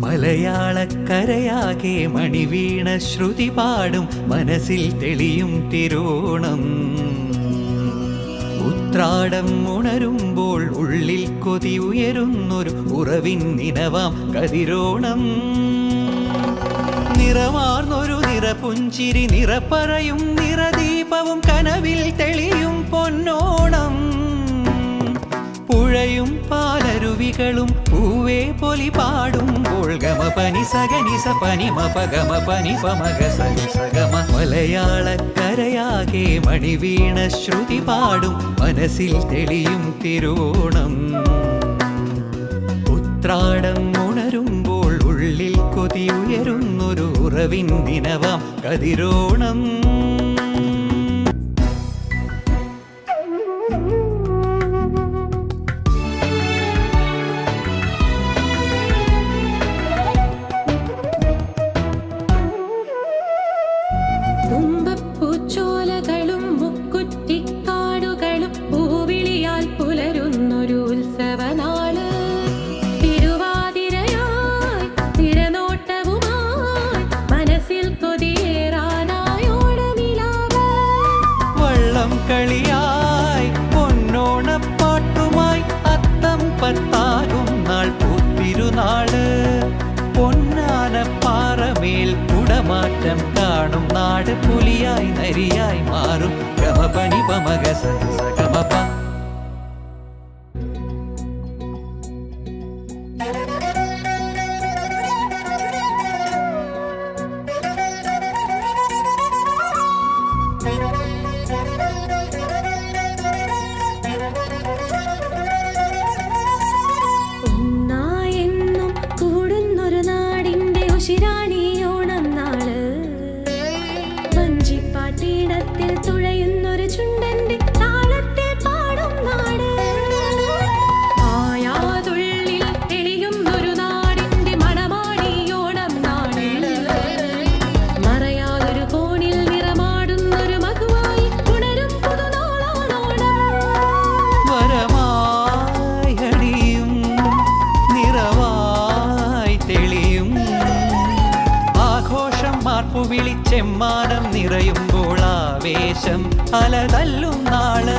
മലയാളക്കരയാകെ മണിവീണ ശ്രുതി പാടും മനസ്സിൽ തെളിയും തിരുവോണം. ഉത്രാടം ഉണരുമ്പോൾ ഉള്ളിൽ കൊതി ഉയരുന്നൊരു ഉറവിൻ നിനവാം കതിരോണം. നിറമാർന്നൊരു നിറപുഞ്ചിരി നിറപ്പറയും നിറദീപവും കനവിൽ തെളിയും പൊന്നോണം. പുഴയും പാലരുവികളും പൂവേ പൊലി പാടുമ്പോൾ ഗമപനി സഗനിസ പനി മപഗമ പനി പമഗ സനി സഗമ. മലയാളക്കരയാകെ മണിവീണ ശ്രുതി പാടും മനസ്സിൽ തെളിയും തിരുവോണം. ഉത്രാടം ഉണരുമ്പോൾ ഉള്ളിൽ കൊതി ഉയരുന്നൊരു ഉറവിൻ ദിനവാം കതിരോണം. തുമ്പപ്പൂച്ചോലകളും മുക്കുറ്റിക്കാടുകളും പൂവിളിയാൽ പുലരുന്നൊരു ഉത്സവനാള്. തിരുവാതിരയായി തിരനോട്ടവുമായി മനസ്സിൽ കൊതിയേറാനായോടനിലാവ്. വള്ളം കളിയായി പൊന്നോണപ്പാട്ടുമായി അത്തം പത്താകും നാൾ പൂത്തിരുനാള്. പൊന്നാനപ്പാറമേൽ കുടമാറ്റം കാണും നാട് പുലിയായി നരിയായി മാറും ഗമപനി പമഗ സ ഗമപ. ഒന്നായെന്നും കൂടുന്നൊരു നാടിന്റെ ഉശിരാണിയോണം നാള്. വഞ്ചിപ്പാട്ടീടത്തിൽ തുഴയുന്നൊരു ചുണ്ടന്റെ താളത്തിൽ പാടും നാട്. ആയാതുള്ളിൽ തെളിയുന്നൊരു നാടിന്റെ മണമാടിയോണം നാട്. മറയാതൊരു കോണിൽ നിറമാടുന്നൊരു മധുവായി ഉണരും പുതുനാളാണോട്. വരമായി അണിയും നിറവായി തെളിയും ആഘോഷം മാർപ്പു വിളിച്ചെമ്മാനം നിറയുമ്പോൾ ആവേശം അലതല്ലും നാള്.